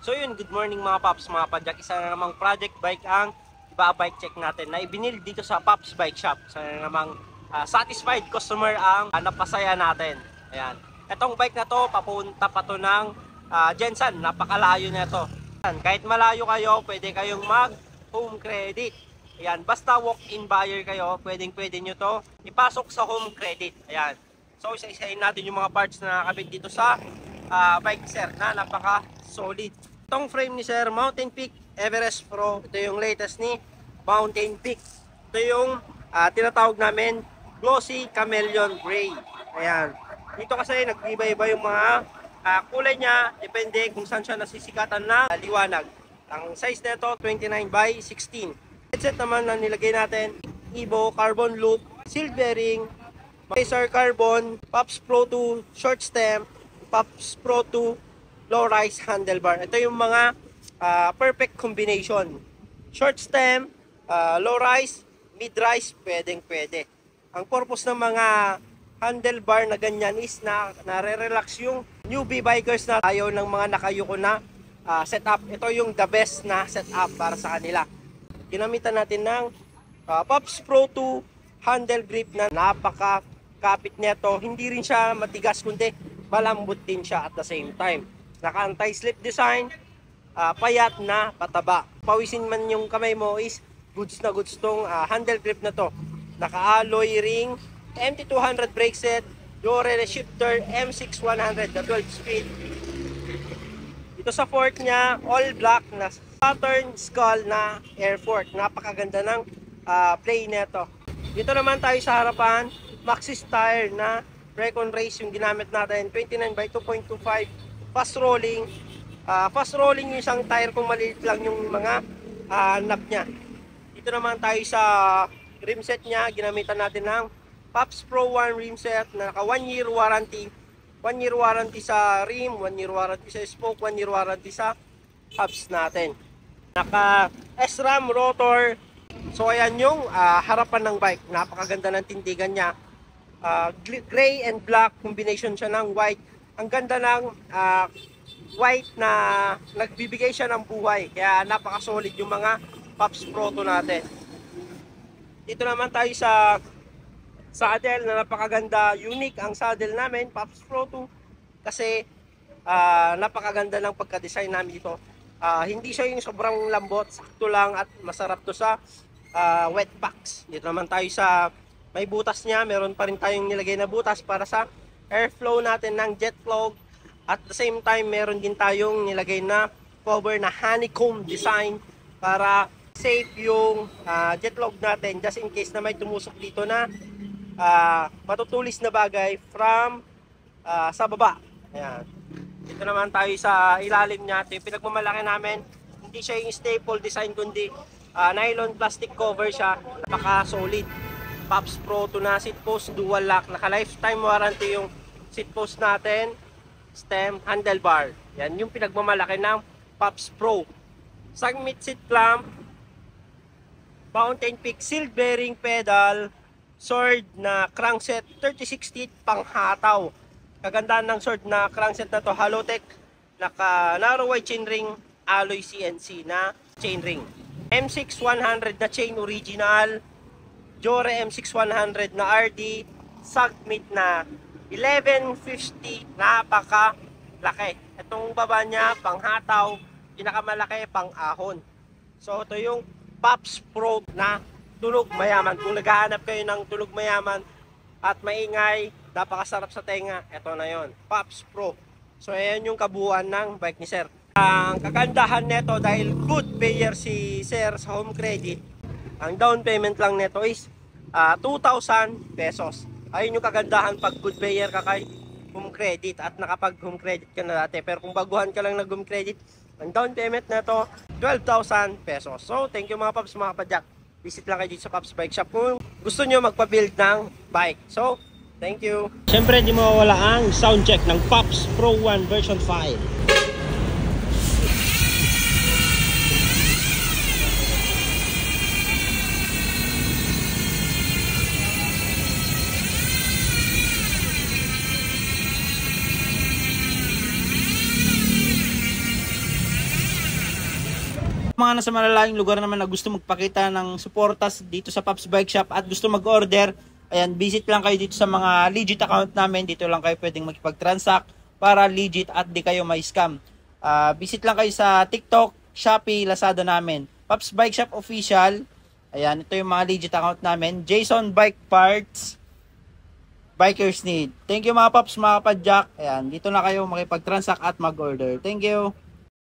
So yun, good morning mga Paps, mga Padyak. Isa na namang project bike ang iba-bike check natin na ibinil dito sa Paps Bike Shop. Isa na namang satisfied customer ang napasaya natin. Ayan. Itong bike na to, papunta pa to ng Jensen. Napakalayo na ito. Kahit malayo kayo, pwede kayong mag home credit. Ayan. Basta walk-in buyer kayo, pwede nyo to ipasok sa home credit. Ayan. So isa-isahin natin yung mga parts na nakakabit dito sa bike sir na napaka solid. Itong frame ni sir, Mountain Peak Everest Pro. Ito yung latest ni Mountain Peak. Ito yung tinatawag namin Glossy Chameleon Gray. Ayan. Dito kasi nag-iba-iba yung mga kulay niya. Depende kung saan siya nasisikatan na liwanag. Ang size nito 29 by 16. Headset naman na nilagay natin, Evo Carbon Loop, Seal Bearing, Racer Carbon, Pops Pro 2 Short Stem, Pops Pro 2 low rise handlebar. Ito yung mga perfect combination. Short stem, low rise, mid rise, pwede. Ang purpose ng mga handlebar na ganyan is na nare-relax yung newbie bikers na ayaw ng mga nakayuko na setup. Ito yung the best na setup para sa kanila. Ginamitan natin ng Pops Pro 2 handle grip na napaka-kapit nito. Hindi rin siya matigas kundi malambot din siya at the same time. Naka anti-slip design, payat na pataba. Pawisin man yung kamay mo is goods na goods tong handle grip na to. Naka-alloy ring, MT200 brake set, Dore shifter, M6100 na 12 speed. Ito sa fork niya, all black na Saturn skull na air fork. Napakaganda ng play nito. Dito naman tayo sa harapan, Maxxis tire na Recon Race yung ginamit natin, 29 by 2.25. Fast rolling. Fast rolling yung isang tire kung maliit lang yung mga knob niya. Dito naman tayo sa rim set niya. Ginamitan natin ng Pops Pro 1 rim set na naka 1 year warranty. 1 year warranty sa rim, 1 year warranty sa spoke, 1 year warranty sa hubs natin. Naka SRAM rotor. So ayan yung harapan ng bike. Napakaganda ng tindigan niya. Gray and black combination siya ng white. Ang ganda ng white na nagbibigay siya ng buhay. Kaya napaka-solid yung mga Pops Pro 2 natin. Dito naman tayo sa saddle na napakaganda. Unique ang saddle namin, Pops Pro 2. Kasi napakaganda ng pagka-design namin dito. Hindi siya yung sobrang lambot. Sakto lang at masarap to sa wet packs. Dito naman tayo sa may butas niya. Meron pa rin tayong nilagay na butas para sa airflow natin ng jet flow. At the same time, meron din tayong nilagay na cover na honeycomb design para safe yung jet flow natin just in case na may tumusok dito na matutulis na bagay from sa baba. Ayan. Dito naman tayo sa ilalim niya. Ito yung pinagmamalaki namin. Hindi siya yung staple design kundi nylon plastic cover siya. Napaka-solid. Pops Pro 2 na seat post, dual lock, naka lifetime warranty yung seat post natin, stem, handlebar. Yan yung pinagmamalaki ng Pops Pro. Summit seat clamp, Mountain Peak seal bearing pedal, sword na crankset, 36 teeth panghataw. Kagandaan ng sword na crankset na to, Halotech, naka narrow wide chain ring, alloy CNC na chain ring. M6100 na chain original, Dore M6100 na RD, Submit na 1150, napaka-laki. Itong baba niya, panghataw, pinakamalaki, pang-ahon. So ito yung Pops Pro na tulog mayaman. Kung naghahanap kayo ng tulog mayaman at maingay, napakasarap sa tenga, ito na yon, Pops Pro. So ayan yung kabuuan ng bike ni Sir. Ang kagandahan nito dahil good payer si Sir sa home credit, ang down payment lang nito is 2,000 pesos. Ayun yung kagandahan pag good payer ka kay home credit at nakapag home credit ka na dati. Pero kung baguhan ka lang nag home credit, ang down payment na to 12,000 pesos. So thank you mga Paps, mga Padyak. Visit lang kayo dito sa Pops Bike Shop kung gusto nyo magpa-build ng bike. So thank you. Siyempre di mawawala ang sound check ng Pops Pro 1 version 5. Mga nasa malalayong lugar naman na gusto magpakita ng suportas dito sa Pops Bike Shop at gusto mag-order, ayan, visit lang kayo dito sa mga legit account namin. Dito lang kayo pwedeng makipag-transact para legit at di kayo may scam. Visit lang kayo sa TikTok, Shopee, Lazada namin. Pops Bike Shop Official. Ayan, ito yung mga legit account namin. Jason Bike Parts, Bikers Need. Thank you mga Pops, mga kapadyak. Ayan, dito na kayo makipag-transact at mag-order. Thank you.